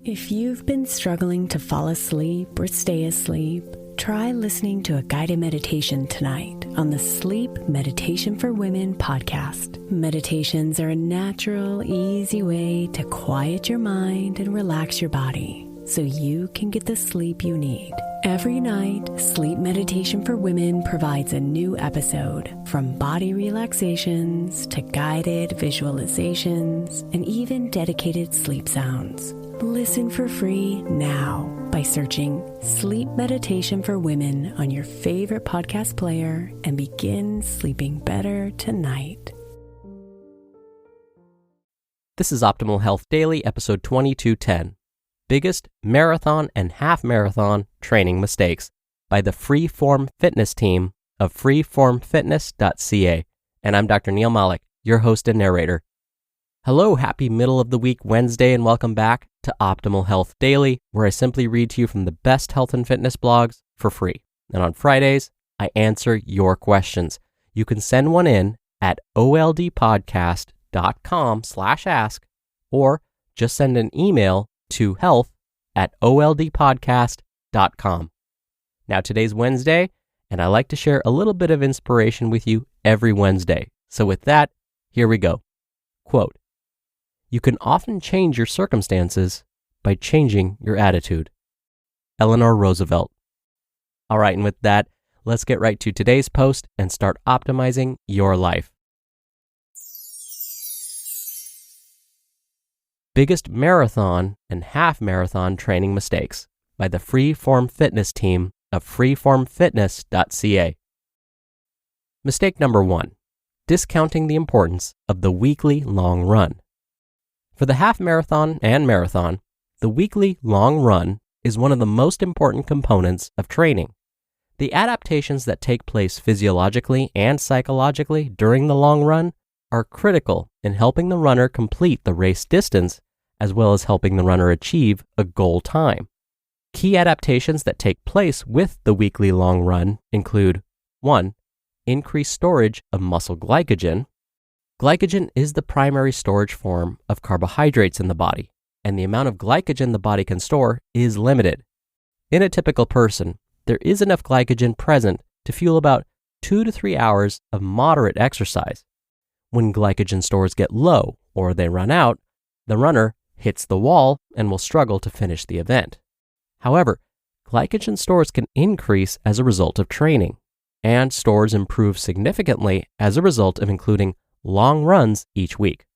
If you've been struggling to fall asleep or stay asleep, try listening to a guided meditation tonight on the Sleep Meditation for Women podcast. Meditations are a natural, easy way to quiet your mind and relax your body so you can get the sleep you need. Every night, Sleep Meditation for Women provides a new episode, from body relaxations to guided visualizations and even dedicated sleep sounds. Listen for free now by searching Sleep Meditation for Women on your favorite podcast player and begin sleeping better tonight. This is Optimal Health Daily, episode 2210, Biggest Marathon and Half Marathon Training Mistakes, by the Freeform Fitness team of freeformfitness.ca. And I'm Dr. Neil Malik, your host and narrator. Hello, happy middle of the week Wednesday, and welcome back to Optimal Health Daily, where I simply read to you from the best health and fitness blogs for free. And on Fridays, I answer your questions. You can send one in at oldpodcast.com/ask, or just send an email to health@oldpodcast.com. Now, today's Wednesday, and I like to share a little bit of inspiration with you every Wednesday. So with that, here we go. Quote, "You can often change your circumstances by changing your attitude." Eleanor Roosevelt. All right, and with that, let's get right to today's post and start optimizing your life. Biggest Marathon and Half Marathon Training Mistakes, by the Freeform Fitness team of freeformfitness.ca. Mistake number 1, discounting the importance of the weekly long run. For the half marathon and marathon, the weekly long run is one of the most important components of training. The adaptations that take place physiologically and psychologically during the long run are critical in helping the runner complete the race distance, as well as helping the runner achieve a goal time. Key adaptations that take place with the weekly long run include 1. Increased storage of muscle glycogen. Glycogen is the primary storage form of carbohydrates in the body, and the amount of glycogen the body can store is limited. In a typical person, there is enough glycogen present to fuel about 2 to 3 hours of moderate exercise. When glycogen stores get low or they run out, the runner hits the wall and will struggle to finish the event. However, glycogen stores can increase as a result of training, and stores improve significantly as a result of including long runs each week.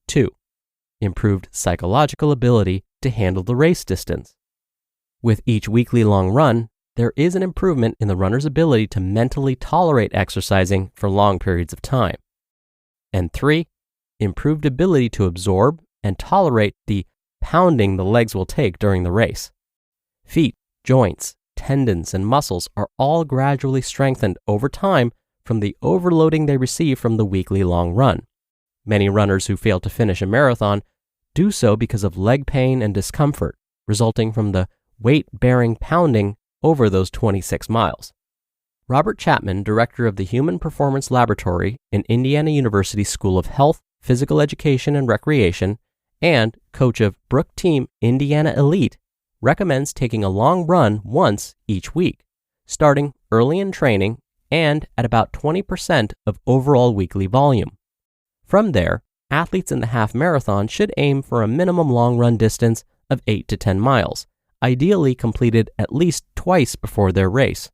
2. Improved psychological ability to handle the race distance. With each weekly long run, there is an improvement in the runner's ability to mentally tolerate exercising for long periods of time. And 3. Improved ability to absorb and tolerate the pounding the legs will take during the race. Feet, joints, tendons, and muscles are all gradually strengthened over time from the overloading they receive from the weekly long run. Many runners who fail to finish a marathon do so because of leg pain and discomfort resulting from the weight-bearing pounding over those 26 miles. Robert Chapman, director of the Human Performance Laboratory in Indiana University School of Health, Physical Education, and Recreation, and coach of Brook Team Indiana Elite, recommends taking a long run once each week, starting early in training and at about 20% of overall weekly volume. From there, athletes in the half marathon should aim for a minimum long run distance of 8 to 10 miles, ideally completed at least twice before their race.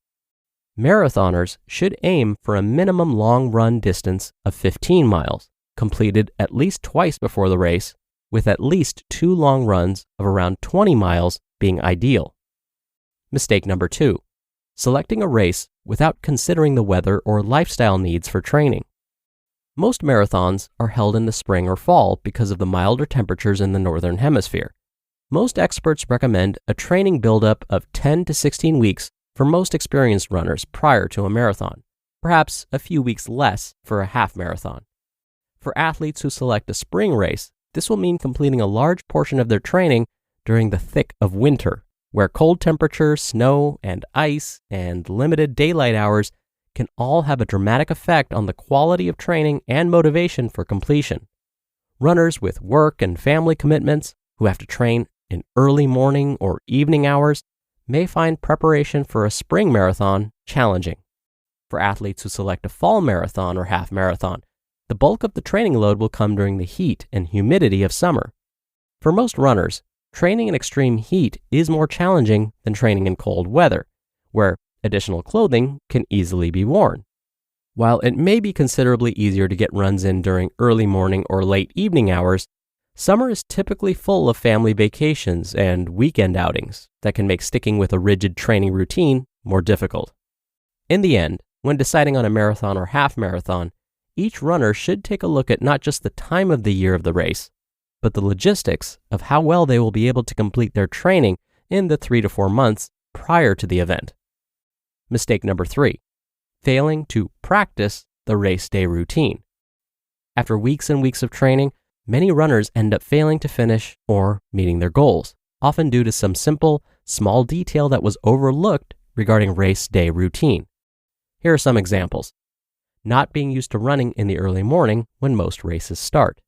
Marathoners should aim for a minimum long run distance of 15 miles, completed at least twice before the race, with at least 2 long runs of around 20 miles being ideal. Mistake number 2, selecting a race without considering the weather or lifestyle needs for training. Most marathons are held in the spring or fall because of the milder temperatures in the northern hemisphere. Most experts recommend a training buildup of 10 to 16 weeks for most experienced runners prior to a marathon, perhaps a few weeks less for a half marathon. For athletes who select a spring race, this will mean completing a large portion of their training during the thick of winter, where cold temperatures, snow, and ice, and limited daylight hours can all have a dramatic effect on the quality of training and motivation for completion. Runners with work and family commitments who have to train in early morning or evening hours may find preparation for a spring marathon challenging. For athletes who select a fall marathon or half marathon, the bulk of the training load will come during the heat and humidity of summer. For most runners, training in extreme heat is more challenging than training in cold weather, where additional clothing can easily be worn. While it may be considerably easier to get runs in during early morning or late evening hours, summer is typically full of family vacations and weekend outings that can make sticking with a rigid training routine more difficult. In the end, when deciding on a marathon or half marathon, each runner should take a look at not just the time of the year of the race, but the logistics of how well they will be able to complete their training in the 3 to 4 months prior to the event. Mistake number 3, failing to practice the race day routine. After weeks and weeks of training, many runners end up failing to finish or meeting their goals, often due to some simple, small detail that was overlooked regarding race day routine. Here are some examples. Not being used to running in the early morning when most races start.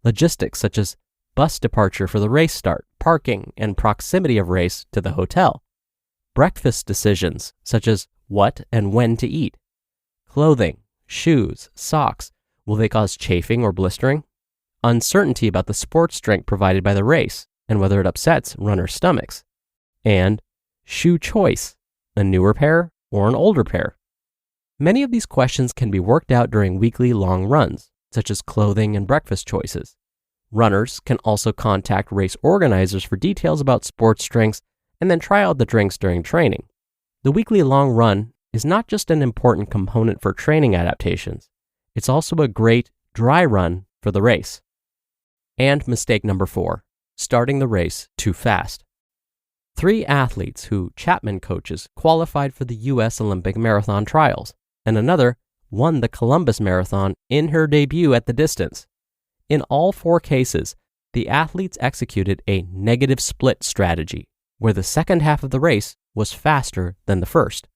Logistics such as bus departure for the race start, parking, and proximity of race to the hotel. Breakfast decisions such as what and when to eat. Clothing, shoes, socks, will they cause chafing or blistering? Uncertainty about the sports drink provided by the race and whether it upsets runners' stomachs. And shoe choice, a newer pair or an older pair. Many of these questions can be worked out during weekly long runs, such as clothing and breakfast choices. Runners can also contact race organizers for details about sports drinks and then try out the drinks during training. The weekly long run is not just an important component for training adaptations, it's also a great dry run for the race. And mistake number 4, starting the race too fast. 3 athletes who Chapman coaches qualified for the U.S. Olympic marathon trials, and another won the Columbus Marathon in her debut at the distance. In all 4 cases, the athletes executed a negative split strategy, where the second half of the race was faster than the first.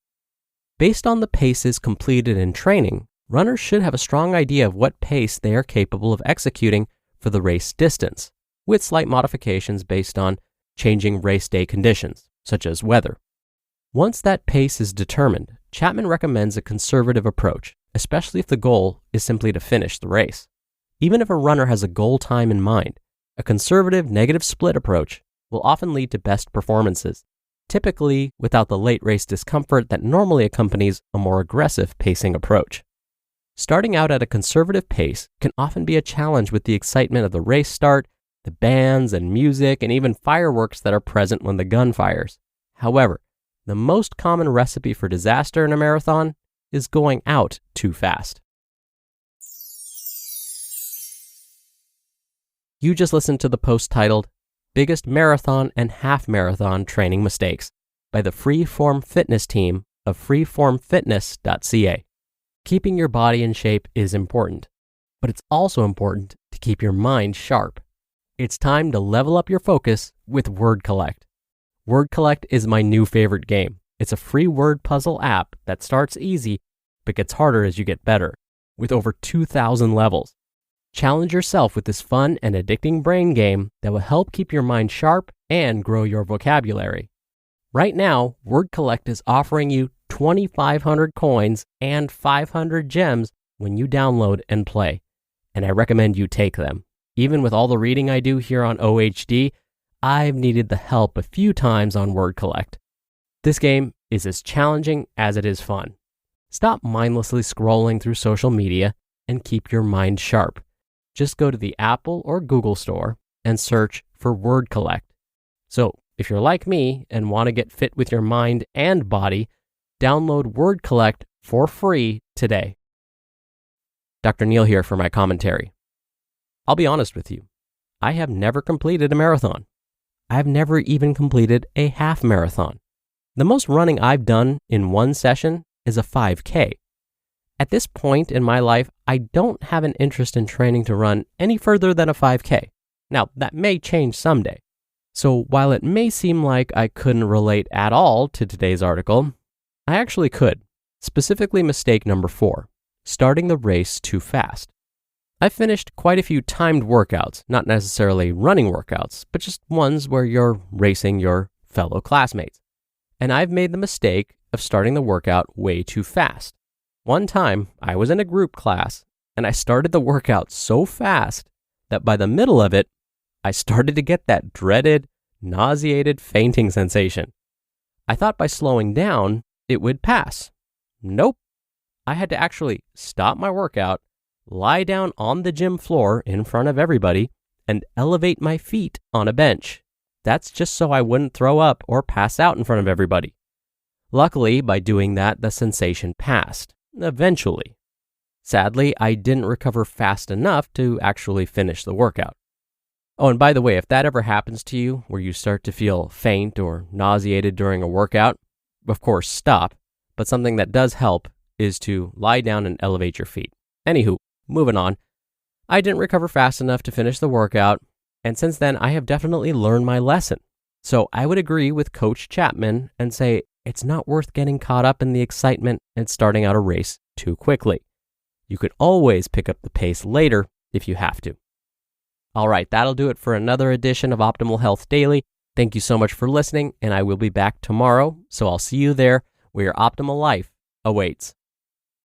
Based on the paces completed in training, runners should have a strong idea of what pace they are capable of executing for the race distance, with slight modifications based on changing race day conditions, such as weather. Once that pace is determined, Chapman recommends a conservative approach, especially if the goal is simply to finish the race. Even if a runner has a goal time in mind, a conservative negative split approach will often lead to best performances, typically without the late race discomfort that normally accompanies a more aggressive pacing approach. Starting out at a conservative pace can often be a challenge with the excitement of the race start, the bands and music, and even fireworks that are present when the gun fires. However, the most common recipe for disaster in a marathon is going out too fast. You just listened to the post titled Biggest Marathon and Half Marathon Training Mistakes by the Freeform Fitness team of freeformfitness.ca. Keeping your body in shape is important, but it's also important to keep your mind sharp. It's time to level up your focus with Word Collect. Word Collect is my new favorite game. It's a free word puzzle app that starts easy but gets harder as you get better, with over 2,000 levels. Challenge yourself with this fun and addicting brain game that will help keep your mind sharp and grow your vocabulary. Right now, Word Collect is offering you 2,500 coins and 500 gems when you download and play, and I recommend you take them. Even with all the reading I do here on OHD, I've needed the help a few times on Word Collect. This game is as challenging as it is fun. Stop mindlessly scrolling through social media and keep your mind sharp. Just go to the Apple or Google store and search for Word Collect. So, if you're like me and want to get fit with your mind and body, download Word Collect for free today. Dr. Neal here for my commentary. I'll be honest with you. I have never completed a marathon. I've never even completed a half marathon. The most running I've done in one session is a 5K. At this point in my life, I don't have an interest in training to run any further than a 5K. Now, that may change someday. So while it may seem like I couldn't relate at all to today's article, I actually could. Specifically mistake number 4, starting the race too fast. I finished quite a few timed workouts, not necessarily running workouts, but just ones where you're racing your fellow classmates. And I've made the mistake of starting the workout way too fast. One time, I was in a group class, and I started the workout so fast that by the middle of it, I started to get that dreaded, nauseated fainting sensation. I thought by slowing down, it would pass. Nope. I had to actually stop my workout, lie down on the gym floor in front of everybody, and elevate my feet on a bench. That's just so I wouldn't throw up or pass out in front of everybody. Luckily, by doing that, the sensation passed, eventually. Sadly, I didn't recover fast enough to actually finish the workout. Oh, and by the way, if that ever happens to you, where you start to feel faint or nauseated during a workout, of course, stop. But something that does help is to lie down and elevate your feet. Anywho, moving on. I didn't recover fast enough to finish the workout, and since then, I have definitely learned my lesson. So I would agree with Coach Chapman and say it's not worth getting caught up in the excitement and starting out a race too quickly. You could always pick up the pace later if you have to. All right, that'll do it for another edition of Optimal Health Daily. Thank you so much for listening, and I will be back tomorrow, so I'll see you there where your optimal life awaits.